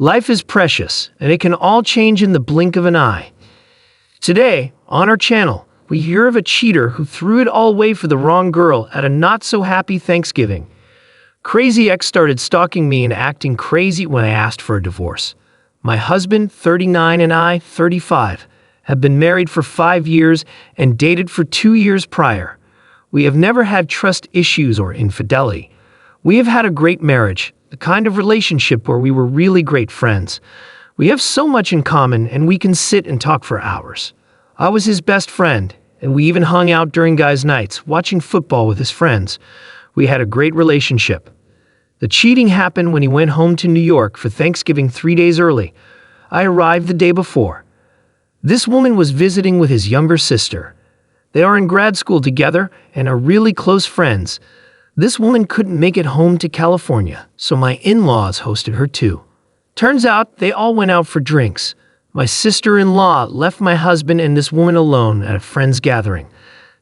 Life is precious, and it can all change in the blink of an eye. Today, on our channel, we hear of a cheater who threw it all away for the wrong girl at a not-so-happy Thanksgiving. Crazy ex started stalking me and acting crazy when I asked for a divorce. My husband, 39, and I, 35, have been married for 5 years and dated for 2 years prior. We have never had trust issues or infidelity. We have had a great marriage, the kind of relationship where we were really great friends. We have so much in common and we can sit and talk for hours. I was his best friend, and we even hung out during guys' nights, watching football with his friends. We had a great relationship. The cheating happened when he went home to New York for Thanksgiving 3 days early. I arrived the day before. This woman was visiting with his younger sister. They are in grad school together and are really close friends. This woman couldn't make it home to California, so my in-laws hosted her too. Turns out they all went out for drinks. My sister-in-law left my husband and this woman alone at a friend's gathering.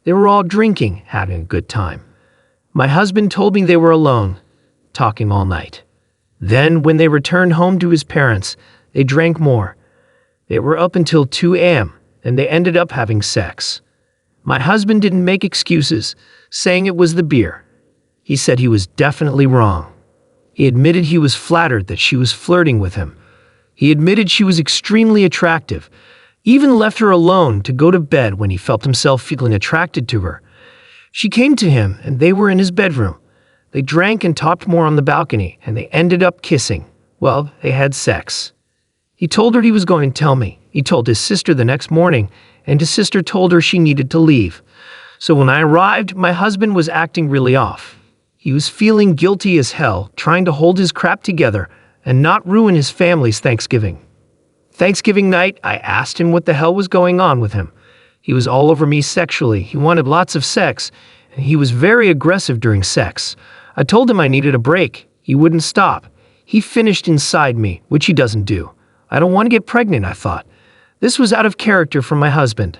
They were all drinking, having a good time. My husband told me they were alone, talking all night. Then, when they returned home to his parents, they drank more. They were up until 2 a.m., and they ended up having sex. My husband didn't make excuses, saying it was the beer. He said he was definitely wrong. He admitted he was flattered that she was flirting with him. He admitted she was extremely attractive, even left her alone to go to bed when he felt himself feeling attracted to her. She came to him, and they were in his bedroom. They drank and talked more on the balcony, and they ended up kissing. Well, they had sex. He told her he was going to tell me. He told his sister the next morning, and his sister told her she needed to leave. So when I arrived, my husband was acting really off. He was feeling guilty as hell, trying to hold his crap together and not ruin his family's Thanksgiving. Thanksgiving night, I asked him what the hell was going on with him. He was all over me sexually. He wanted lots of sex, and he was very aggressive during sex. I told him I needed a break. He wouldn't stop. He finished inside me, which he doesn't do. I don't want to get pregnant, I thought. This was out of character from my husband.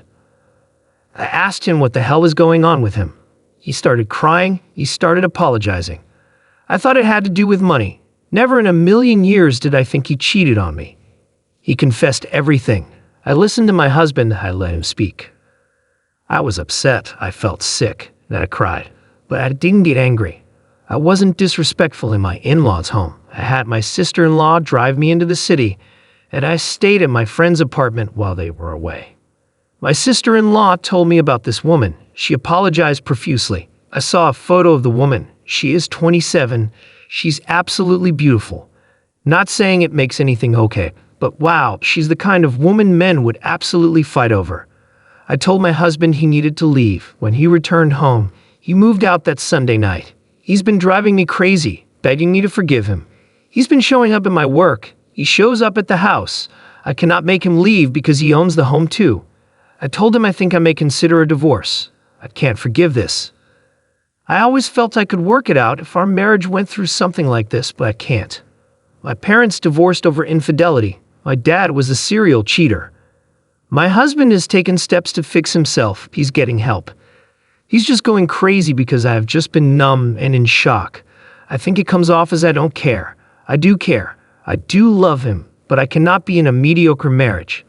I asked him what the hell is going on with him. He started crying. He started apologizing. I thought it had to do with money. Never in a million years did I think he cheated on me. He confessed everything. I listened to my husband. I let him speak. I was upset. I felt sick. Then I cried. But I didn't get angry. I wasn't disrespectful in my in-laws' home. I had my sister-in-law drive me into the city, and I stayed at my friend's apartment while they were away. My sister-in-law told me about this woman. She apologized profusely. I saw a photo of the woman. She is 27. She's absolutely beautiful. Not saying it makes anything okay, but wow, she's the kind of woman men would absolutely fight over. I told my husband he needed to leave. When he returned home, he moved out that Sunday night. He's been driving me crazy, begging me to forgive him. He's been showing up at my work. He shows up at the house. I cannot make him leave because he owns the home too. I told him I think I may consider a divorce. I can't forgive this. I always felt I could work it out if our marriage went through something like this, but I can't. My parents divorced over infidelity. My dad was a serial cheater. My husband has taken steps to fix himself. He's getting help. He's just going crazy because I have just been numb and in shock. I think it comes off as I don't care. I do care. I do love him, but I cannot be in a mediocre marriage.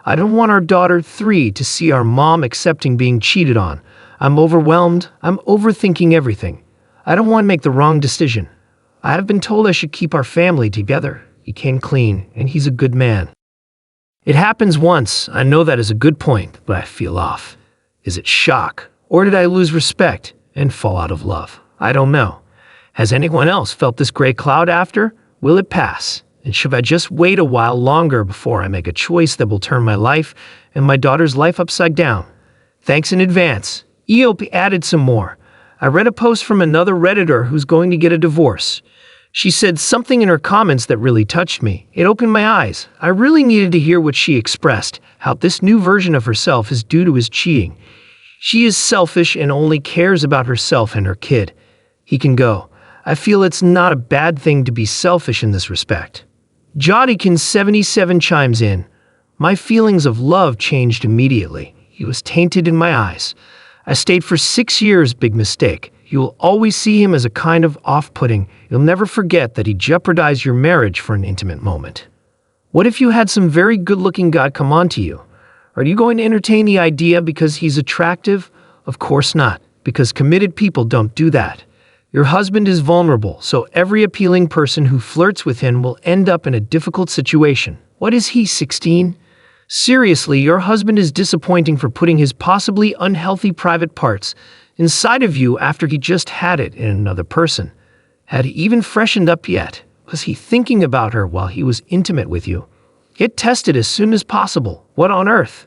I don't want our daughter 3 to see our mom accepting being cheated on. I'm overwhelmed. I'm overthinking everything. I don't want to make the wrong decision. I have been told I should keep our family together. He came clean, and he's a good man. It happens once. I know that is a good point, but I feel off. Is it shock? Or did I lose respect and fall out of love? I don't know. Has anyone else felt this gray cloud after? Will it pass? And should I just wait a while longer before I make a choice that will turn my life and my daughter's life upside down? Thanks in advance. EOP added some more. I read a post from another Redditor who's going to get a divorce. She said something in her comments that really touched me. It opened my eyes. I really needed to hear what she expressed, how this new version of herself is due to his cheating. She is selfish and only cares about herself and her kid. He can go. I feel it's not a bad thing to be selfish in this respect. Jodikin77 chimes in. My feelings of love changed immediately. He was tainted in my eyes. I stayed for 6 years, big mistake. You will always see him as a kind of off-putting. You'll never forget that he jeopardized your marriage for an intimate moment. What if you had some very good-looking guy come on to you? Are you going to entertain the idea because he's attractive? Of course not, because committed people don't do that. Your husband is vulnerable, so every appealing person who flirts with him will end up in a difficult situation. What is he, 16? Seriously, your husband is disappointing for putting his possibly unhealthy private parts inside of you after he just had it in another person. Had he even freshened up yet? Was he thinking about her while he was intimate with you? Get tested as soon as possible. What on earth?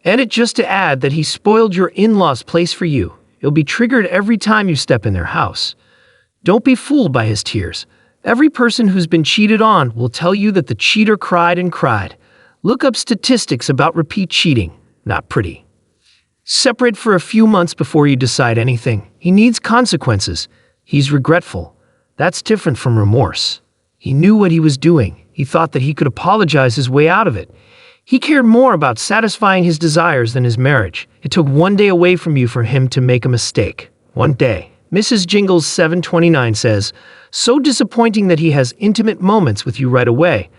And it just to add that he spoiled your in-laws' place for you. It'll be triggered every time you step in their house. Don't be fooled by his tears. Every person who's been cheated on will tell you that the cheater cried and cried. Look up statistics about repeat cheating. Not pretty. Separate for a few months before you decide anything. He needs consequences. He's regretful. That's different from remorse. He knew what he was doing. He thought that he could apologize his way out of it. He cared more about satisfying his desires than his marriage. It took one day away from you for him to make a mistake. One day. Mrs. Jingles 729 says, so disappointing that he has intimate moments with you right away.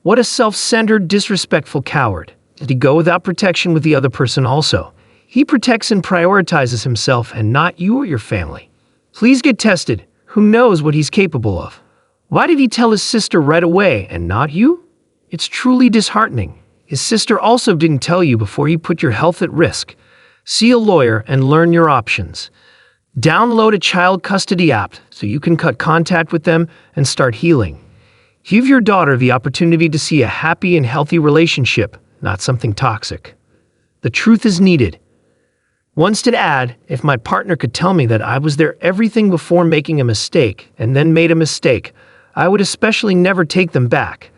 What a self-centered, disrespectful coward. Did he go without protection with the other person also? He protects and prioritizes himself and not you or your family. Please get tested. Who knows what he's capable of? Why did he tell his sister right away and not you? It's truly disheartening. His sister also didn't tell you before he put your health at risk. See a lawyer and learn your options. Download a child custody app so you can cut contact with them and start healing. Give your daughter the opportunity to see a happy and healthy relationship, not something toxic. The truth is needed. Once to add, if my partner could tell me that I was their everything before making a mistake and then made a mistake, I would especially never take them back.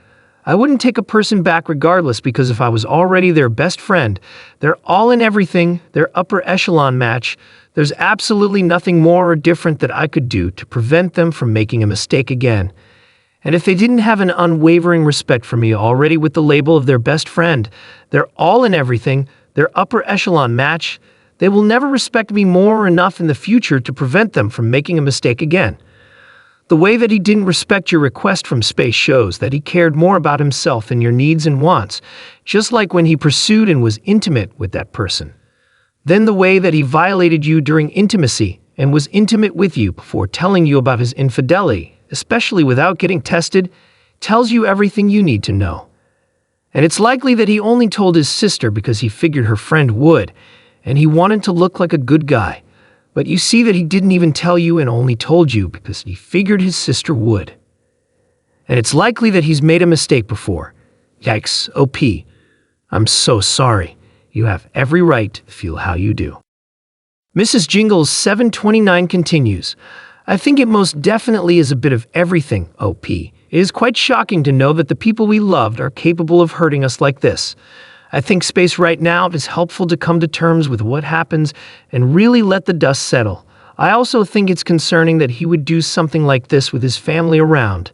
I wouldn't take a person back regardless because if I was already their best friend, they're all in everything, their upper echelon match, there's absolutely nothing more or different that I could do to prevent them from making a mistake again. And if they didn't have an unwavering respect for me already with the label of their best friend, they're all in everything, their upper echelon match, they will never respect me more or enough in the future to prevent them from making a mistake again. The way that he didn't respect your request from space shows that he cared more about himself than your needs and wants, just like when he pursued and was intimate with that person. Then the way that he violated you during intimacy and was intimate with you before telling you about his infidelity, especially without getting tested, tells you everything you need to know. And it's likely that he only told his sister because he figured her friend would, and he wanted to look like a good guy. But you see that he didn't even tell you and only told you because he figured his sister would. And it's likely that he's made a mistake before. Yikes, OP. I'm so sorry. You have every right to feel how you do. Mrs. Jingles 729 continues, I think it most definitely is a bit of everything, OP. It is quite shocking to know that the people we loved are capable of hurting us like this. I think space right now is helpful to come to terms with what happens and really let the dust settle. I also think it's concerning that he would do something like this with his family around.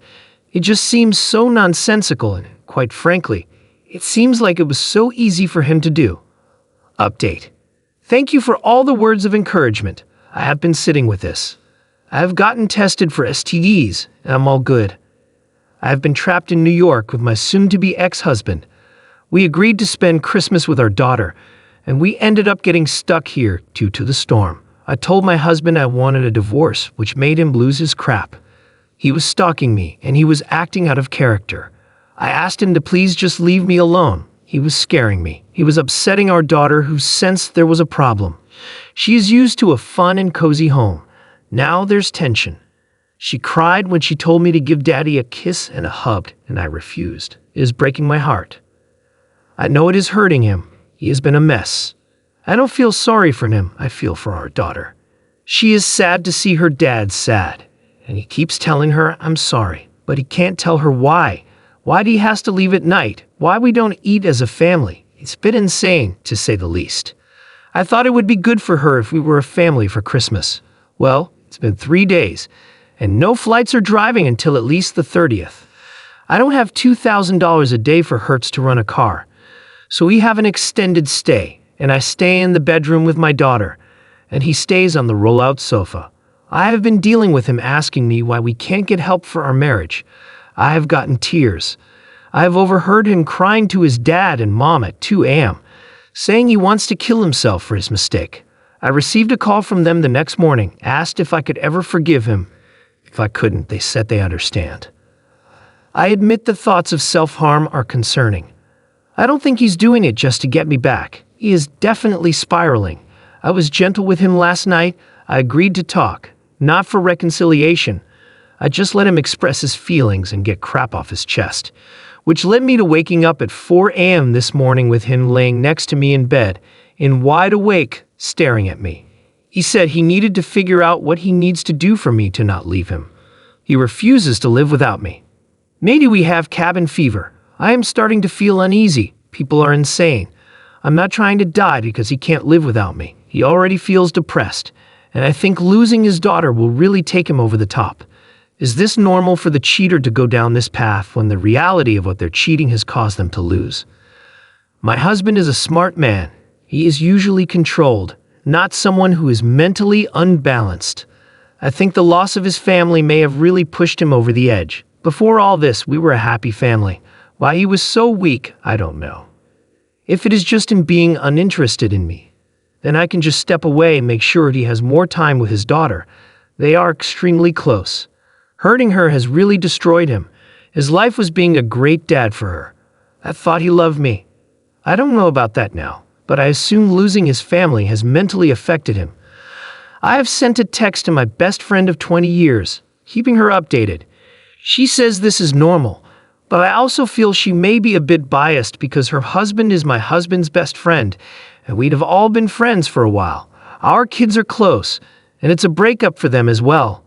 It just seems so nonsensical and, quite frankly, it seems like it was so easy for him to do. Update. Thank you for all the words of encouragement. I have been sitting with this. I have gotten tested for STDs, and I'm all good. I have been trapped in New York with my soon-to-be ex-husband. We agreed to spend Christmas with our daughter, and we ended up getting stuck here due to the storm. I told my husband I wanted a divorce, which made him lose his crap. He was stalking me, and he was acting out of character. I asked him to please just leave me alone. He was scaring me. He was upsetting our daughter, who sensed there was a problem. She is used to a fun and cozy home. Now there's tension. She cried when she told me to give Daddy a kiss and a hug, and I refused. It is breaking my heart. I know it is hurting him. He has been a mess. I don't feel sorry for him. I feel for our daughter. She is sad to see her dad sad, and he keeps telling her I'm sorry, but he can't tell her why. Why he has to leave at night, why we don't eat as a family. It's a bit insane, to say the least. I thought it would be good for her if we were a family for Christmas. Well, it's been 3 days, and no flights are driving until at least the 30th. I don't have $2,000 a day for Hertz to run a car. So we have an extended stay, and I stay in the bedroom with my daughter, and he stays on the roll-out sofa. I have been dealing with him asking me why we can't get help for our marriage. I have gotten tears. I have overheard him crying to his dad and mom at 2 a.m., saying he wants to kill himself for his mistake. I received a call from them the next morning, asked if I could ever forgive him. If I couldn't, they said they understand. I admit the thoughts of self-harm are concerning. I don't think he's doing it just to get me back. He is definitely spiraling. I was gentle with him last night. I agreed to talk, not for reconciliation. I just let him express his feelings and get crap off his chest, which led me to waking up at 4 a.m. this morning with him laying next to me in bed, in wide awake, staring at me. He said he needed to figure out what he needs to do for me to not leave him. He refuses to live without me. Maybe we have cabin fever. I am starting to feel uneasy. People are insane. I'm not trying to die because he can't live without me. He already feels depressed, and I think losing his daughter will really take him over the top. Is this normal for the cheater to go down this path when the reality of what they're cheating has caused them to lose? My husband is a smart man. He is usually controlled, not someone who is mentally unbalanced. I think the loss of his family may have really pushed him over the edge. Before all this, we were a happy family. Why he was so weak, I don't know. If it is just him being uninterested in me, then I can just step away and make sure he has more time with his daughter. They are extremely close. Hurting her has really destroyed him. His life was being a great dad for her. I thought he loved me. I don't know about that now, but I assume losing his family has mentally affected him. I have sent a text to my best friend of 20 years, keeping her updated. She says this is normal, but I also feel she may be a bit biased because her husband is my husband's best friend, and we'd have all been friends for a while. Our kids are close, and it's a breakup for them as well.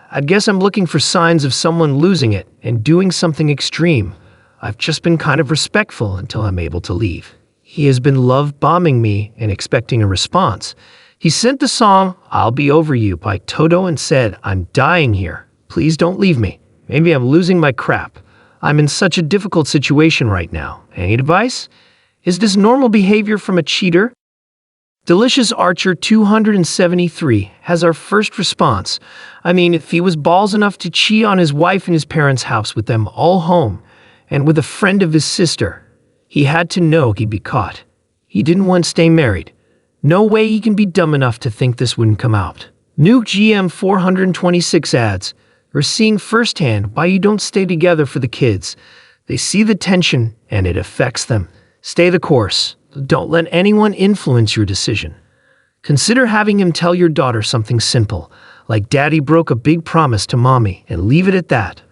I guess I'm looking for signs of someone losing it and doing something extreme. I've just been kind of respectful until I'm able to leave. He has been love-bombing me and expecting a response. He sent the song I'll Be Over You by Toto and said, I'm dying here. Please don't leave me. Maybe I'm losing my crap. I'm in such a difficult situation right now. Any advice? Is this normal behavior from a cheater? Delicious Archer 273 has our first response. I mean, if he was balls enough to cheat on his wife in his parents' house with them all home, and with a friend of his sister, he had to know he'd be caught. He didn't want to stay married. No way he can be dumb enough to think this wouldn't come out. Nuke GM 426 adds, we're seeing firsthand why you don't stay together for the kids. They see the tension and it affects them. Stay the course. Don't let anyone influence your decision. Consider having him tell your daughter something simple, like Daddy broke a big promise to Mommy, and leave it at that.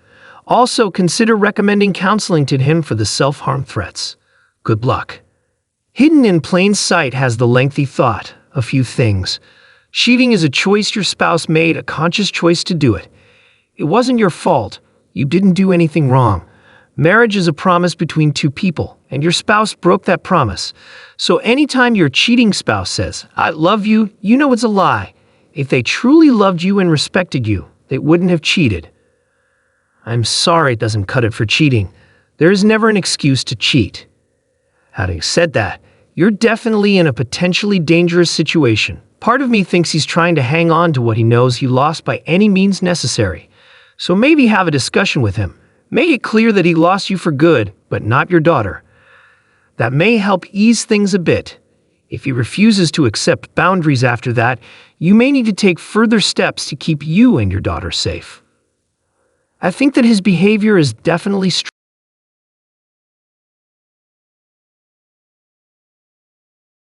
Also, consider recommending counseling to him for the self-harm threats. Good luck. Hidden in plain sight has the lengthy thought, a few things. Cheating is a choice your spouse made, a conscious choice to do it. It wasn't your fault. You didn't do anything wrong. Marriage is a promise between two people, and your spouse broke that promise. So anytime your cheating spouse says, I love you, you know it's a lie. If they truly loved you and respected you, they wouldn't have cheated. I'm sorry it doesn't cut it for cheating. There is never an excuse to cheat. Having said that, you're definitely in a potentially dangerous situation. Part of me thinks he's trying to hang on to what he knows he lost by any means necessary. So maybe have a discussion with him. Make it clear that he lost you for good, but not your daughter. That may help ease things a bit. If he refuses to accept boundaries after that, you may need to take further steps to keep you and your daughter safe. I think that his behavior is definitely